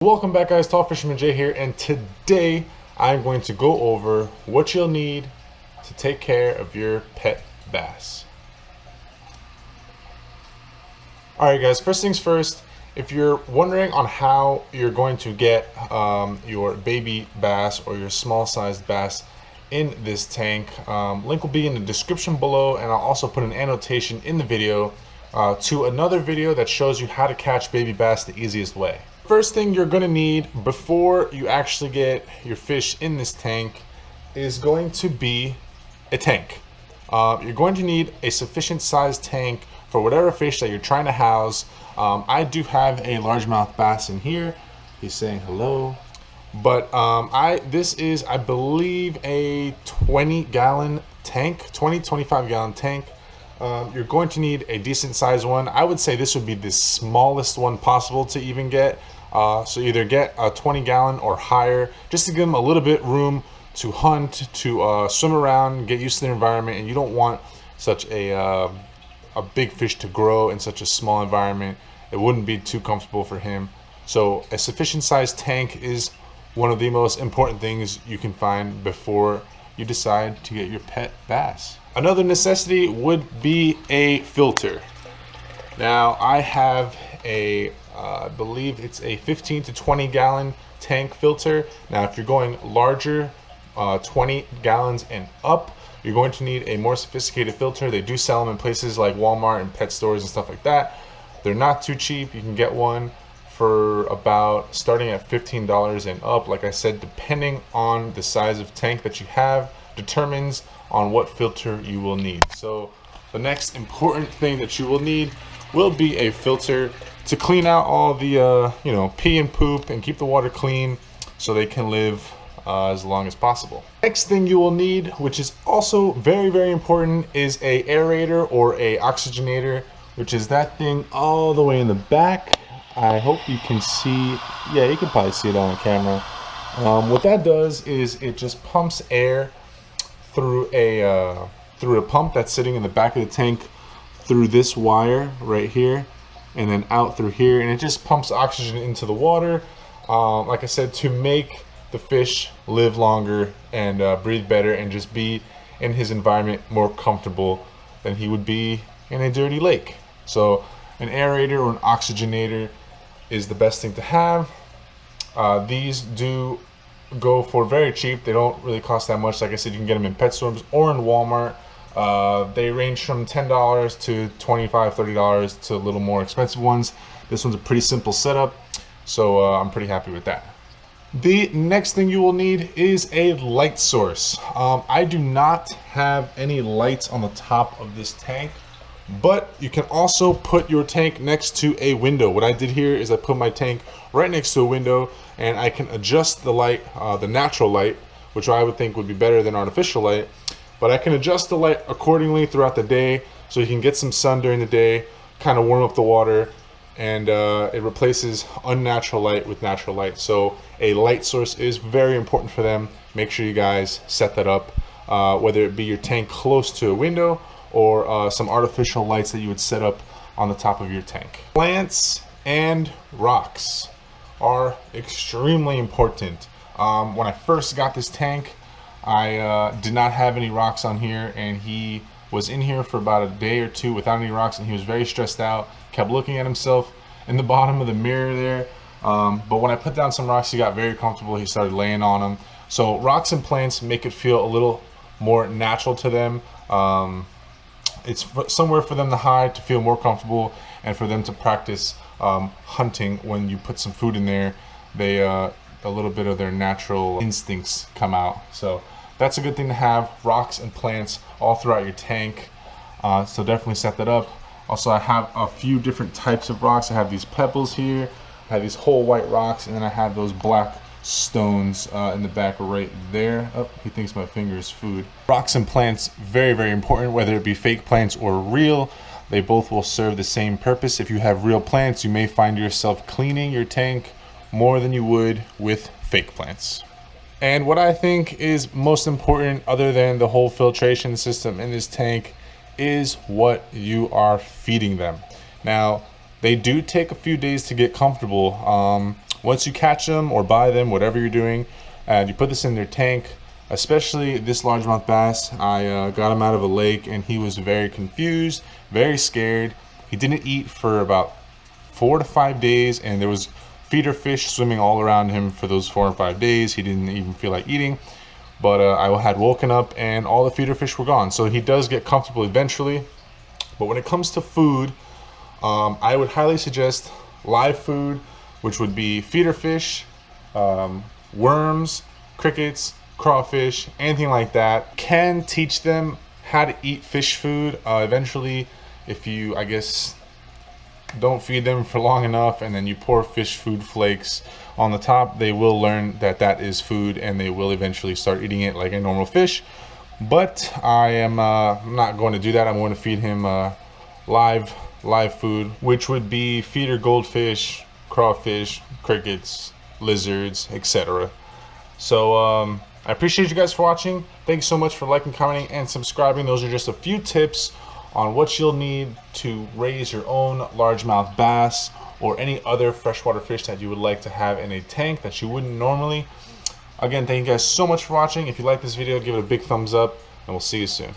Welcome back, guys. Tall Fisherman Jay here, and today I'm going to go over what you'll need to take care of your pet bass. Alright guys, first things first, if you're wondering on how you're going to get your baby bass or your small sized bass in this tank, link will be in the description below, and I'll also put an annotation in the video to another video that shows you how to catch baby bass the easiest way. First thing you're going to need before you actually get your fish in this tank is going to be a tank. You're going to need a sufficient sized tank for whatever fish that you're trying to house. I do have a largemouth bass in here. He's saying hello. But this is, I believe, a 20-gallon tank, 25-gallon tank. You're going to need a decent sized one. I would say this would be the smallest one possible to even get. So either get a 20-gallon or higher, just to give them a little bit room to hunt, to swim around, get used to their environment. And you don't want such a big fish to grow in such a small environment. It wouldn't be too comfortable for him. So a sufficient sized tank is one of the most important things you can find before you decide to get your pet bass. Another necessity would be a filter. Now I have a I believe it's a 15 to 20-gallon tank filter. Now if you're going larger, 20 gallons and up, you're going to need a more sophisticated filter. They do sell them in places like Walmart and pet stores and stuff like that. They're not too cheap. You can get one for about starting at $15 and up. Like I said, depending on the size of tank that you have determines on what filter you will need. So the next important thing that you will need will be a filter to clean out all the pee and poop and keep the water clean so they can live as long as possible. Next thing you will need, which is also very important, is a aerator or a oxygenator, which is that thing all the way in the back. I hope you can see. Yeah, you can probably see it on the camera. What that does is it just pumps air through a pump that's sitting in the back of the tank through this wire right here, and then out through here, and it just pumps oxygen into the water, like I said, to make the fish live longer and breathe better and just be in his environment more comfortable than he would be in a dirty lake. So an aerator or an oxygenator is the best thing to have. These do go for very cheap. They don't really cost that much. Like I said, you can get them in pet stores or in Walmart. They range from $10 to $25, $30 to a little more expensive ones. This one's a pretty simple setup, so I'm pretty happy with that. The next thing you will need is a light source. I do not have any lights on the top of this tank, but you can also put your tank next to a window. What I did here is I put my tank right next to a window, and I can adjust the light, the natural light, which I would think would be better than artificial light. But I can adjust the light accordingly throughout the day, so you can get some sun during the day, kind of warm up the water, and it replaces unnatural light with natural light. So a light source is very important for them. Make sure you guys set that up, whether it be your tank close to a window or some artificial lights that you would set up on the top of your tank. Plants and rocks are extremely important. When I first got this tank, I did not have any rocks on here, and he was in here for about a day or two without any rocks, and he was very stressed out, kept looking at himself in the bottom of the mirror there. But when I put down some rocks, he got very comfortable. He started laying on them. So rocks and plants make it feel a little more natural to them. It's somewhere for them to hide, to feel more comfortable, and for them to practice hunting. When you put some food in there, they a little bit of their natural instincts come out. So that's a good thing to have, rocks and plants all throughout your tank. So definitely set that up. Also, I have a few different types of rocks. I have these pebbles here, I have these whole white rocks, and then I have those black stones in the back right there. Oh, he thinks my finger is food. Rocks and plants, very important, whether it be fake plants or real. They both will serve the same purpose. If you have real plants, you may find yourself cleaning your tank more than you would with fake plants. And what I think is most important, other than the whole filtration system in this tank, is what you are feeding them. Now, they do take a few days to get comfortable. once you catch them or buy them, whatever you're doing, and you put this in their tank, especially this largemouth bass, I got him out of a lake and he was very confused, very scared. He didn't eat for about 4 to 5 days, and there was feeder fish swimming all around him for those 4 or 5 days. He didn't even feel like eating, but I had woken up and all the feeder fish were gone. So he does get comfortable eventually. But when it comes to food, I would highly suggest live food, which would be feeder fish, worms, crickets, crawfish, anything like that. Can teach them how to eat fish food eventually if you, I guess, don't feed them for long enough and then you pour fish food flakes on the top. They will learn that that is food and they will eventually start eating it like a normal fish. But I am not going to do that. I'm going to feed him live food, which would be feeder goldfish, crawfish, crickets, lizards, etc. So I appreciate you guys for watching. Thanks so much for liking, commenting, and subscribing. Those are just a few tips on what you'll need to raise your own largemouth bass or any other freshwater fish that you would like to have in a tank that you wouldn't normally. Again, thank you guys so much for watching. If you like this video, give it a big thumbs up, and we'll see you soon.